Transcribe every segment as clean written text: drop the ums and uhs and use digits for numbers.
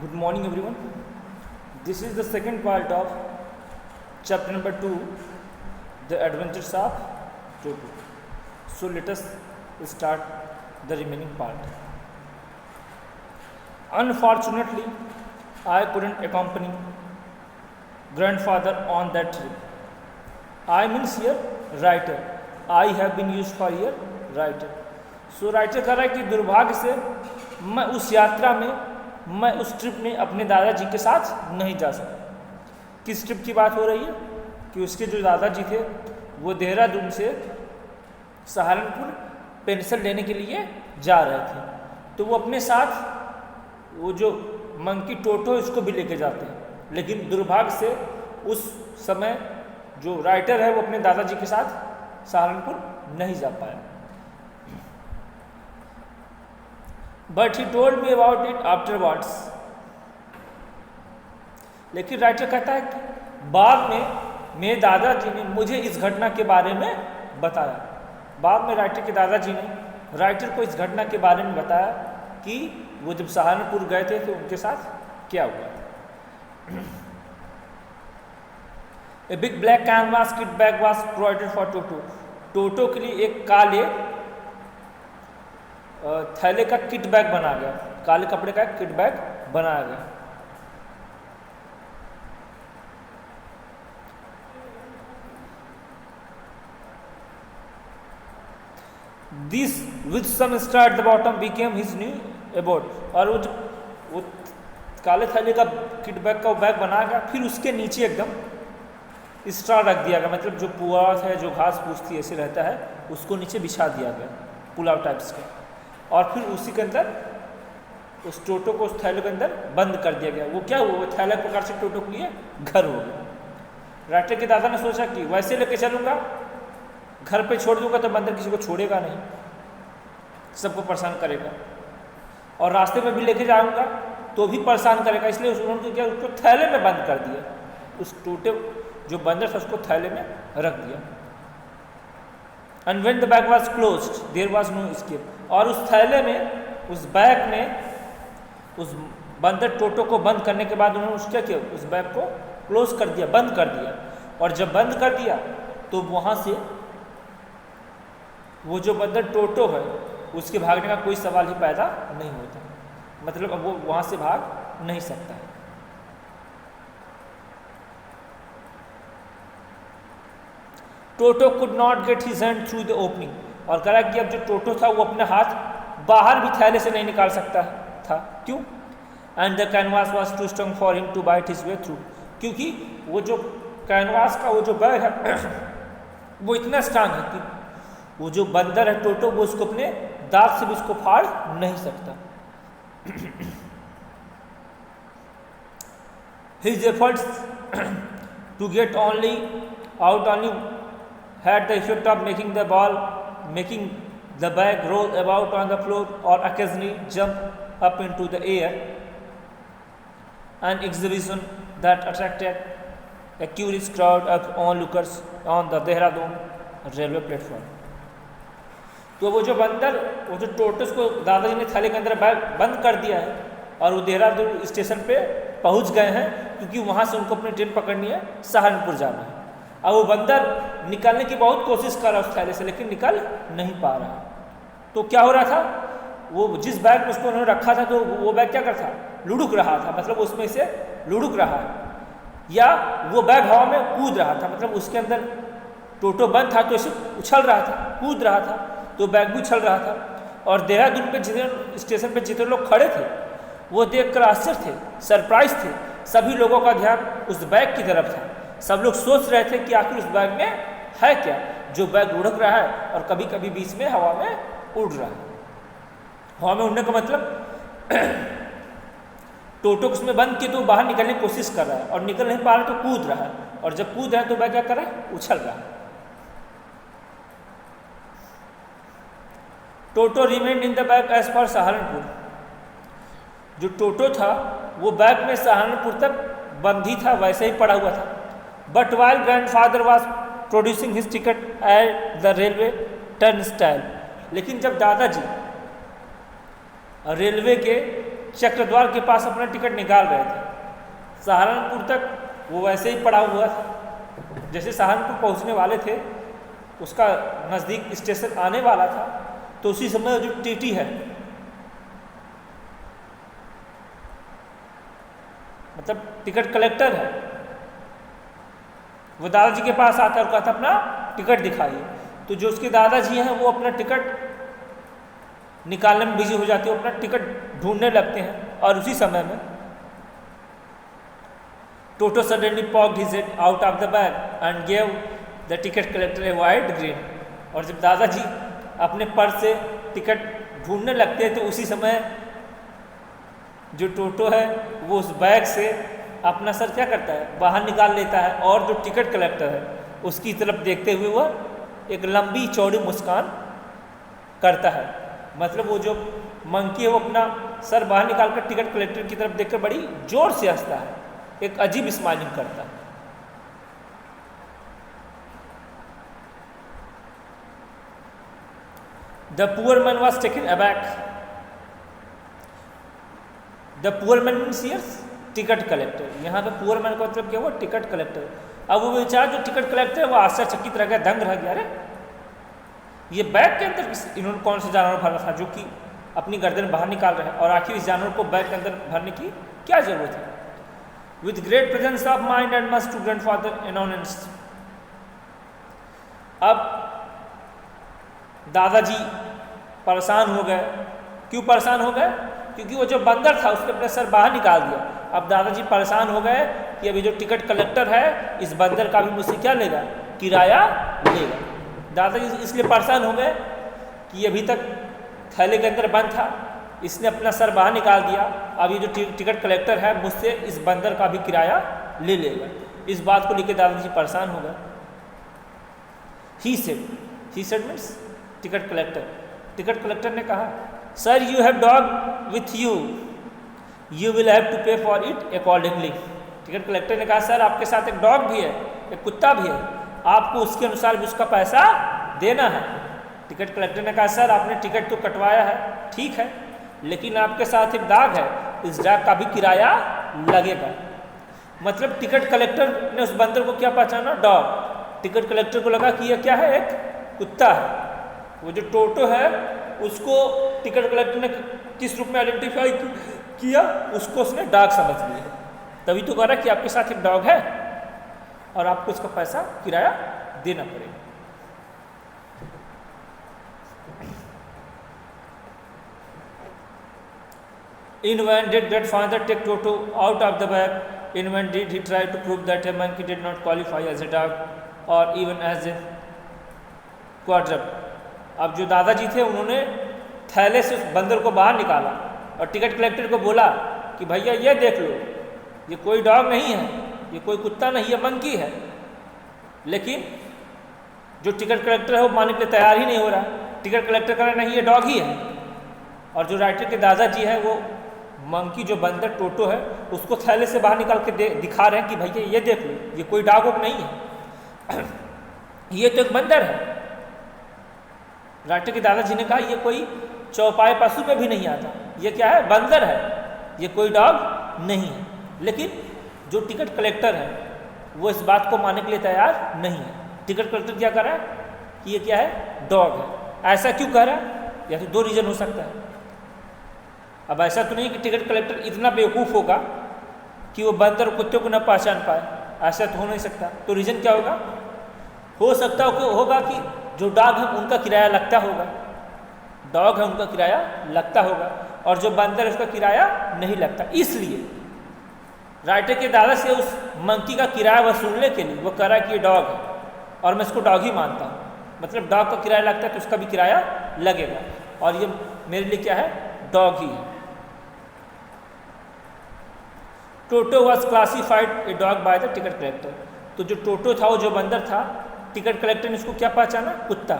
Good morning, everyone. This is the second part of chapter number 2, The Adventures of Toto. So, let us start the remaining part. Unfortunately, I couldn't accompany grandfather on that trip. I means here writer. I have been used for here writer. So writer कह रहा है कि दुर्भाग्य से मैं उस यात्रा में मैं उस ट्रिप में अपने दादाजी के साथ नहीं जा सका। किस ट्रिप की बात हो रही है कि उसके जो दादाजी थे वो देहरादून से सहारनपुर पेंशन लेने के लिए जा रहे थे, तो वो अपने साथ वो जो मंकी टोटो इसको भी लेके जाते हैं, लेकिन दुर्भाग्य से उस समय जो राइटर है वो अपने दादाजी के साथ सहारनपुर नहीं जा पाया। But he told me about it afterwards. लेकिन राइटर कहता है कि बाद में मेरे दादाजी ने मुझे इस घटना के बारे में बताया। बाद में राइटर के दादाजी ने राइटर को इस घटना के बारे में बताया कि वो जब सहारनपुर गए थे तो उनके साथ क्या हुआ था। A big black canvas kit bag was provided for Toto. Toto के लिए एक काले थैले का किट बैग बनाया गया, काले कपड़े का किट बैग बनाया गया। This with some star at the bottom became his new abode. और वो काले थैले का किट बैग का बैग बनाया गया, फिर उसके नीचे एकदम स्टार रख दिया गया, मतलब जो पुआल है, जो घास फूस थी ऐसे रहता है, उसको नीचे बिछा दिया गया पुलाव टाइप्स का, और फिर उसी के अंदर उस टोटो को उस थैले के अंदर बंद कर दिया गया। वो क्या हुआ, वो थैला एक प्रकार से टोटो के लिए घर हो गया। राइटर के दादा ने सोचा कि वैसे लेके चलूँगा, घर पे छोड़ दूंगा तो बंदर किसी को छोड़ेगा नहीं, सबको परेशान करेगा, और रास्ते में भी लेके जाऊँगा तो भी परेशान करेगा, इसलिए उन्होंने क्या उसको थैले में बंद कर दिया। उस टोटे जो बंदर था उसको थैले में रख दिया। And when the bag was closed there was no escape. और उस थैले में, उस बैग में, उस बंदर टोटो को बंद करने के बाद उन्होंने क्या किया, उस बैग को क्लोज कर दिया, बंद कर दिया। और जब बंद कर दिया तो वहाँ से वो जो बंदर टोटो है उसके भागने का कोई सवाल ही पैदा नहीं होता, मतलब अब वो वहाँ से भाग नहीं सकता है। Toto could not get his hand through the opening. और कहा कि अब जो टोटो था वो अपने हाथ बाहर भी थैले से नहीं निकाल सकता था। क्यों? And the canvas was too strong for him to bite his way through. क्योंकि वो जो कैनवास का वो जो बैग है वो इतना स्ट्रांग है कि वो जो बंदर है टोटो वो उसको अपने दांत से भी उसको फाड़ नहीं सकता। His efforts to get only had the effect of making the bag roll about on the floor or occasionally jump up into the air, an exhibition that attracted a curious crowd of onlookers on the Dehradun railway platform. तो वो जो बंदर, वो जो टोटस को दादाजी ने थैले के अंदर बैग बंद कर दिया है और वो देहरादून स्टेशन पे पहुंच गए हैं, क्योंकि वहाँ से उनको अपनी ट्रेन पकड़नी है, सहारनपुर जाना है। अब वो बंदर निकलने की बहुत कोशिश कर रहा है उस थैले से, लेकिन निकल नहीं पा रहा। तो क्या हो रहा था, वो जिस बैग में उसको उन्होंने रखा था तो वो बैग क्या करता था, लुढ़क रहा था, मतलब उसमें से लुढ़क रहा है, या वो बैग हवा में कूद रहा था, मतलब उसके अंदर टोटो बंद था तो इसे उछल रहा था, कूद रहा था, तो बैग भी उछल रहा था। और देहरादून पे जितने स्टेशन पे जितने लोग खड़े थे वो देखकर आश्चर्य थे, सरप्राइज थे। सभी लोगों का ध्यान उस बैग की तरफ था। सब लोग सोच रहे थे कि आखिर उस बैग में है क्या, जो बैग लुढ़क रहा है और कभी कभी बीच में हवा में उड़ रहा है। हवा में उड़ने का मतलब टोटो को उसमें बंद किए तो बाहर निकलने की कोशिश कर रहा है और निकल नहीं पा रहा तो कूद रहा है, और जब कूद रहा है तो बैग क्या कर रहा है, उछल रहा है। Toto remained in the bag as for Saharanpur. जो टोटो था वो बैग में सहारनपुर तक बंद ही था, वैसे ही पड़ा हुआ था। But while grandfather was producing his ticket at the railway turn style. लेकिन जब दादाजी रेलवे के चक्रद्वार के पास अपना टिकट निकाल रहे थे। सहारनपुर तक वो वैसे ही पड़ा हुआ था, जैसे सहारनपुर पहुंचने वाले थे, उसका नज़दीक स्टेशन आने वाला था, तो उसी समय जो टीटी है, मतलब टिकट कलेक्टर है, वो दादाजी के पास आता और कहता अपना टिकट दिखाइए। तो जो उसके दादाजी हैं वो अपना टिकट निकालने में बिजी हो जाते हैं, अपना टिकट ढूंढने लगते हैं। और उसी समय में Toto suddenly poked his head out of the bag and gave the ticket collector a wide grin. और जब दादाजी अपने पर्स से टिकट ढूंढने लगते हैं तो उसी समय जो टोटो है वो उस बैग से अपना सर क्या करता है, बाहर निकाल लेता है, और जो टिकट कलेक्टर है उसकी तरफ देखते हुए वह एक लंबी चौड़ी मुस्कान करता है। मतलब वो जो मंकी है वो अपना सर बाहर निकालकर टिकट कलेक्टर की तरफ देखकर बड़ी जोर से हंसता है, एक अजीब स्माइलिंग करता है। The poor man was taken aback. The poor man means here ticket collector. यहाँ पे पुअर मैन का मतलब क्या हुआ, टिकट कलेक्टर। अब वो बेचारा जो टिकट कलेक्टर है वो आश्चर्यचकित रह गया, दंग रह गया, अरे ये बैग के अंदर इन्होंने कौन सा जानवर भरा था जो कि अपनी गर्दन बाहर निकाल रहे हैं, और आखिर इस जानवर को बैग के अंदर भरने की क्या जरूरत है। With great presence of mind and must to grandfather announced. अब दादाजी परेशान हो गए। क्यों परेशान हो गए? क्योंकि वो जो बंदर था उसने अपना सर बाहर निकाल दिया। अब दादाजी परेशान हो गए कि अभी जो टिकट कलेक्टर है इस बंदर का भी मुझसे क्या लेगा, किराया लेगा। दादाजी इसलिए परेशान हो गए कि अभी तक थैले के अंदर बंद था, इसने अपना सर बाहर निकाल दिया, अब ये जो टिकट कलेक्टर है मुझसे इस बंदर का भी किराया ले लेगा। इस बात को लेकर दादाजी परेशान हो गए। He said means ticket collector. Ticket collector ने कहा, sir you have dog with you will have to pay for it accordingly. Ticket collector ने कहा, सर आपके साथ एक डॉग भी है, एक कुत्ता भी है, आपको उसके अनुसार भी उसका पैसा देना है। टिकट कलेक्टर ने कहा, सर आपने टिकट तो कटवाया है, ठीक है, लेकिन आपके साथ एक डॉग है, इस डॉग का भी किराया लगेगा। मतलब टिकट कलेक्टर ने उस बंदर को क्या पहचाना, डॉग। टिकट कलेक्टर को लगा कि यह क्या है, एक कुत्ता है। वो जो टोटो है उसको टिकट कलेक्टर ने किस रूप में आइडेंटिफाई किया, उसको उसने डॉग समझ लिया। तभी तो कह रहा कि आपके साथ एक डॉग है और आपको इसका पैसा किराया देना पड़ेगा। In vain did that father take Toto out of the bag. In vain did he try to prove that a monkey did not qualify as a dog or even as a quadruped. अब जो दादाजी थे उन्होंने थैले से उस बंदर को बाहर निकाला और टिकट कलेक्टर को बोला कि भैया ये देख लो, ये कोई डॉग नहीं है, ये कोई कुत्ता नहीं है, मंकी है। लेकिन जो टिकट कलेक्टर है वो मानने के लिए तैयार ही नहीं हो रहा। टिकट कलेक्टर कह रहा नहीं ये डॉग ही है, और जो राइटर के दादाजी है वो मंकी जो बंदर टोटो है उसको थैले से बाहर निकाल के दिखा रहे हैं कि भैया ये देख लो, ये कोई डॉग वॉग नहीं है, ये तो एक बंदर है। राइटर के दादाजी ने कहा ये कोई चौपाए पशु में भी नहीं आता, ये क्या है, बंदर है, ये कोई डॉग नहीं है। लेकिन जो टिकट कलेक्टर है वो इस बात को मानने के लिए तैयार नहीं है। टिकट कलेक्टर क्या कर रहा है कि ये क्या है, डॉग है। ऐसा क्यों कह रहा है? या तो दो रीजन हो सकता है। अब ऐसा तो नहीं कि टिकट कलेक्टर इतना बेवकूफ़ होगा कि वो बंदर और कुत्ते को न पहचान पाए, ऐसा तो हो नहीं सकता। तो रीज़न क्या होगा? हो सकता होगा कि जो डॉग है उनका किराया लगता होगा, डॉग है उनका किराया लगता होगा, और जो बंदर है उसका किराया नहीं लगता। इसलिए राइटर के दादा से उस मंकी का किराया वसूलने के लिए वो कह रहा है कि ये डॉग है और मैं इसको डॉग ही मानता हूँ। मतलब डॉग का किराया लगता है तो उसका भी किराया लगेगा, और ये मेरे लिए क्या है, डॉग ही है। Toto was classified a dog by the ticket collector. तो जो टोटो था, वो जो बंदर था, टिकट कलेक्टर ने इसको क्या पहचाना, कुत्ता।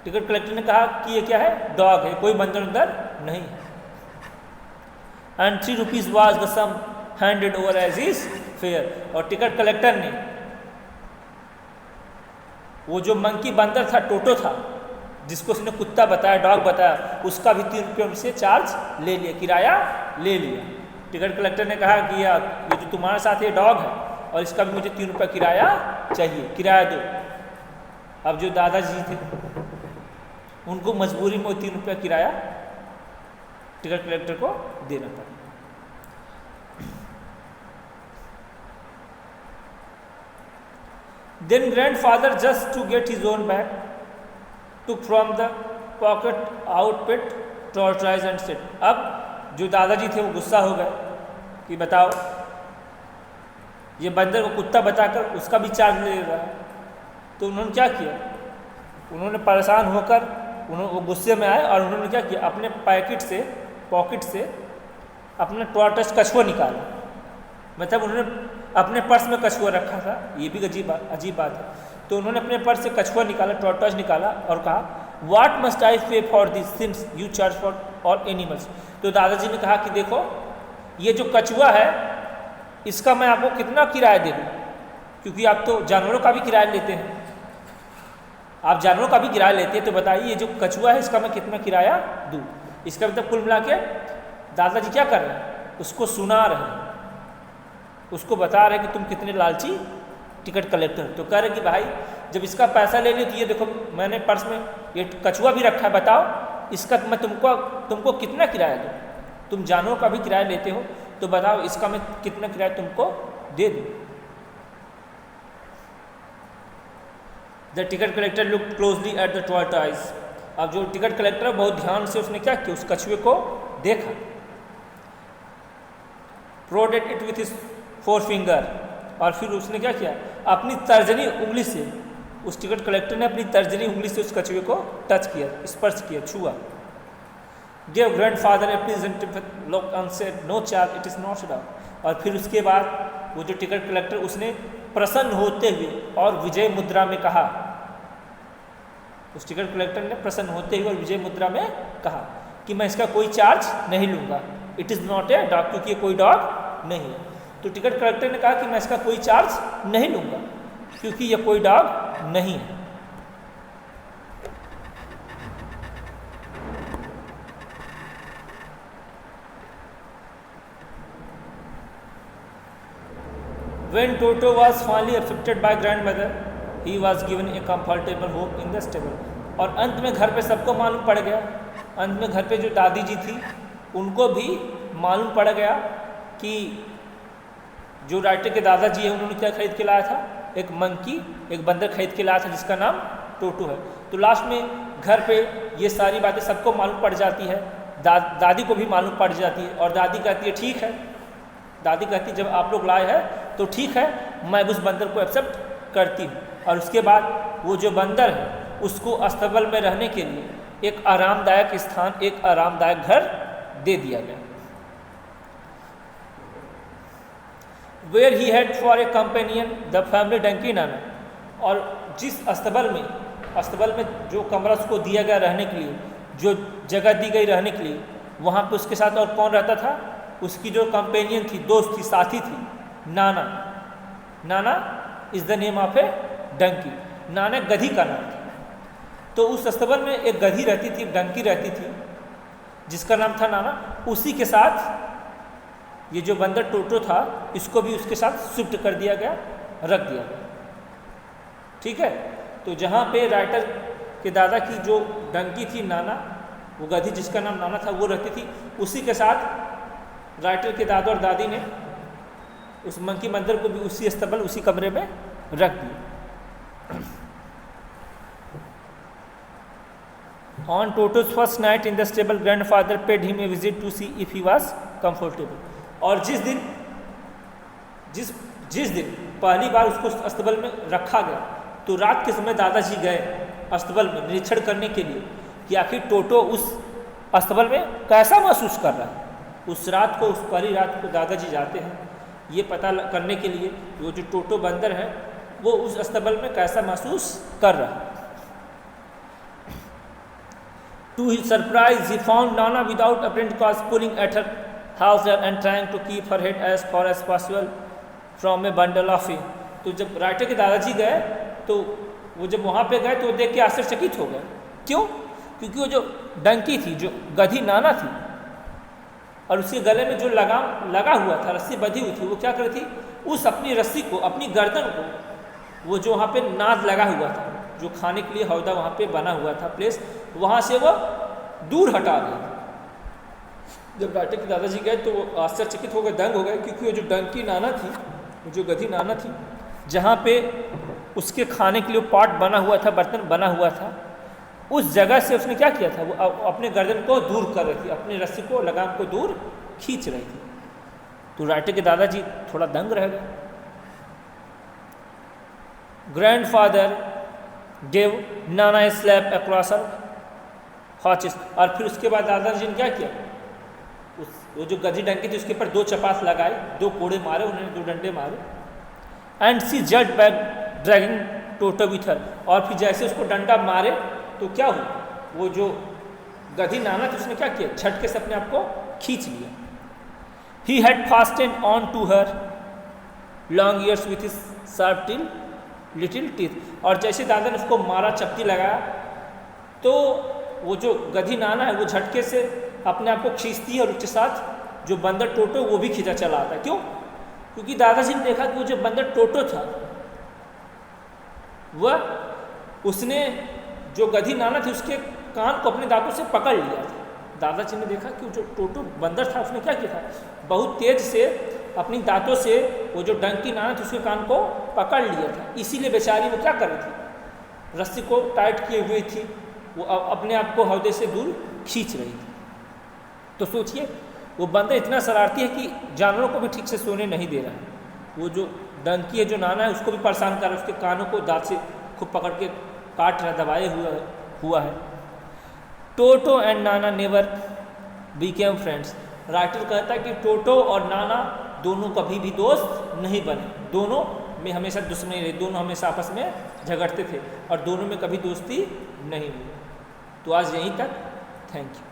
टिकट कलेक्टर ने कहा कि ये क्या है, डॉग है, कोई बंदर उंदर नहीं है। And 3 rupees was the sum handed over as is fare. और टिकट कलेक्टर ने वो जो मंकी बंदर था, टोटो था, जिसको उसने कुत्ता बताया, डॉग बताया, उसका भी 3 रुपये उनसे चार्ज ले लिया, किराया ले लिया। टिकट कलेक्टर ने कहा कि ये जो तुम्हारे साथ ये डॉग है और इसका भी मुझे 3 रुपये किराया चाहिए, किराया दो। अब जो दादाजी थे उनको मजबूरी में वो 3 रुपये किराया टिकट कलेक्टर को देना पड़ा। Then grandfather, just to get his own bag, took from the pocket outfit, tortoise and said, अब जो दादाजी थे वो गुस्सा हो गए कि बताओ ये बंदर को कुत्ता बताकर उसका भी चार्ज ले रहा है। तो उन्होंने क्या किया, उन्होंने परेशान होकर वो गुस्से में आए और उन्होंने क्या किया, अपने पॉकेट से अपना टॉर्टोइज कछुआ निकाला। मतलब उन्होंने अपने पर्स में कछुआ रखा था, ये भी अजीब बात है। तो उन्होंने अपने पर्स से कछुआ निकाला, टॉर्टोइज निकाला और कहा, व्हाट मस्ट आई पे for this since you charge for all animals. तो दादाजी ने कहा कि देखो ये जो कछुआ है इसका मैं आपको कितना किराया दे दूँ, क्योंकि आप तो जानवरों का भी किराया लेते हैं, आप जानवरों का भी किराया लेते हैं, तो बताइए ये जो कछुआ है इसका मैं कितना किराया दूँ। इसका मतलब कुल मिला के दादाजी क्या कर रहे हैं, उसको सुना रहे हैं, उसको बता रहे हैं कि तुम कितने लालची टिकट कलेक्टर। तो कह रहे कि भाई जब इसका पैसा ले लियो तो ये देखो मैंने पर्स में ये कछुआ भी रखा है, बताओ इसका मैं तुमको कितना किराया दूँ। तुम जानवरों का भी किराया लेते हो तो बताओ इसका मैं कितना किराया तुमको दे दूँ। The ticket collector look closely at the tortoise. अब जो टिकट कलेक्टर बहुत ध्यान से उसने क्या किया, उस कछुए को देखा। Prodded it with his 4 finger, और फिर उसने क्या किया, अपनी तर्जनी उंगली से, उस टिकट कलेक्टर ने अपनी तर्जनी उंगली से उस कछुए को टच किया, स्पर्श किया, छुआ। Give grandfather a pleasant look and said no charge, it is not dog. और फिर उसके बाद वो जो टिकट कलेक्टर उसने प्रसन्न होते हुए और विजय मुद्रा में कहा, उस टिकट कलेक्टर ने प्रसन्न होते हुए और विजय मुद्रा में कहा कि मैं इसका कोई चार्ज नहीं लूँगा, it is not a dog, क्योंकि ये कोई डॉग नहीं है। तो टिकट कलेक्टर ने कहा कि मैं इसका कोई चार्ज नहीं लूँगा क्योंकि ये कोई डॉग नहीं है। When Toto was finally accepted by grandmother, he was given a comfortable home in the stable. और अंत में घर पे सबको मालूम पड़ गया, अंत में घर पे जो दादी जी थी उनको भी मालूम पड़ गया कि जो राइटर के दादाजी है उन्होंने क्या खरीद के लाया था, एक मंकी, एक बंदर खरीद के लाया था जिसका नाम टोटो है। तो लास्ट में घर पे ये सारी बातें सबको मालूम पड़ जाती है, दादी को भी मालूम पड़ जाती है और दादी कहती है ठीक है, दादी कहती जब आप लोग लाए हैं तो ठीक है, मैं उस बंदर को एक्सेप्ट करती हूँ। और उसके बाद वो जो बंदर है उसको अस्तबल में रहने के लिए एक आरामदायक स्थान, एक आरामदायक घर दे दिया गया। Where he had for a companion the family donkey नाना। और जिस अस्तबल में जो कमरा उसको दिया गया रहने के लिए, जो जगह दी गई रहने के लिए, वहाँ पे उसके साथ और कौन रहता था, उसकी जो कंपेनियन थी, दोस्त थी, साथी थी, नाना। नाना इज़ द नेम ऑफ ए डंकी, नाना गधी का नाम था। तो उस अस्तबल में एक गधी रहती थी, डंकी रहती थी जिसका नाम था नाना। उसी के साथ ये जो बंदर टोटो था इसको भी उसके साथ शिफ्ट कर दिया गया, रख दिया गया। ठीक है, तो जहाँ पे राइटर के दादा की जो डंकी थी नाना, वो गधी जिसका नाम नाना था वो रहती थी, उसी के साथ राइटर के दादा और दादी ने उस मंकी मंदिर को भी उसी अस्तबल, उसी कमरे में रख दिया। On Toto's first night in the stable grandfather paid him a visit to see if he was comfortable. और जिस दिन पहली बार उसको अस्तबल में रखा गया तो रात के समय दादाजी गए अस्तबल में निरीक्षण करने के लिए कि आखिर टोटो उस अस्तबल में कैसा महसूस कर रहा है। उस रात को, उस पहली रात को दादाजी जाते हैं ये पता करने के लिए वो जो टोटो बंदर है वो उस अस्तबल में कैसा महसूस कर रहा है। To his surprise, he found Nana without apparent cause pulling at her house and trying to keep her head as far as possible from a bundle of hay. तो जब राइटर के दादाजी गए तो वो जब वहाँ पे गए तो देख के आश्चर्यचकित हो गए क्यों? क्योंकि वो जो डंकी थी, जो गधी नाना थी, और उसके गले में जो लगाम लगा हुआ था, रस्सी बंधी हुई थी, वो क्या कर रही थी, उस अपनी रस्सी को, अपनी गर्दन को, वो जो वहाँ पे नाद लगा हुआ था, जो खाने के लिए हौदा वहाँ पे बना हुआ था प्लेस, वहाँ से वो दूर हटा दी। जब राटे के दादाजी गए तो वो आश्चर्यचकित हो गए, दंग हो गए, क्योंकि वो जो डंकी नाना थी, वो जो गधी नाना थी, जहाँ पे उसके खाने के लिए पॉट बना हुआ था, बर्तन बना हुआ था, उस जगह से उसने क्या किया था, वो अपने गर्दन को दूर कर रही थी, अपनी रस्सी को, लगाम को दूर खींच रही थी। तो राटे के दादाजी थोड़ा दंग रह गए। ग्रैंडफादर गेव नाना स्लैप अक्रॉस हॉचेस, और फिर उसके बाद दादाजी ने क्या किया, वो जो गधी डंकी थी उसके ऊपर 2 चपास लगाए, 2 कोड़े मारे उन्होंने, 2 डंडे मारे। And she jerked back dragging Toto with her, और फिर जैसे उसको डंडा मारे तो क्या हुआ, वो जो गधी नाना थी उसने क्या किया, झटके से अपने आप को खींच लिया। He had fastened on to her long ears with his sharp till little teeth, और जैसे दादा ने उसको मारा, चपटी लगाया, तो वो जो गधी नाना है वो झटके से अपने आप को खींचती है, और उसके साथ जो बंदर टोटो वो भी खींचा चला आता है। क्यों? क्योंकि दादाजी ने देखा कि वो जो बंदर टोटो था, वह उसने जो गधी नाना थी उसके कान को अपने दांतों से पकड़ लिया था। दादाजी ने देखा कि जो टोटो बंदर था उसने क्या किया था, बहुत तेज से अपनी दांतों से वो जो डंकी नाना थी उसके कान को पकड़ लिया था। इसीलिए बेचारी वो क्या कर रही थी, रस्सी को टाइट किए हुई थी, वो अपने आप को हौदे से दूर खींच रही थी। तो सोचिए, वो बंदर इतना शरारती है कि जानवरों को भी ठीक से सोने नहीं दे रहा है। वो जो डंकी है, जो नाना है, उसको भी परेशान कर रहा है, उसके कानों को दांत से खूब पकड़ के काट रहा, दबाए हुआ है। टोटो and Nana never became friends. Writer कहता है कि टोटो और नाना दोनों कभी भी दोस्त नहीं बने, दोनों में हमेशा दुश्मनी रही, दोनों हमेशा आपस में झगड़ते थे और दोनों में कभी दोस्ती नहीं हुई। तो आज यहीं तक, थैंक यू।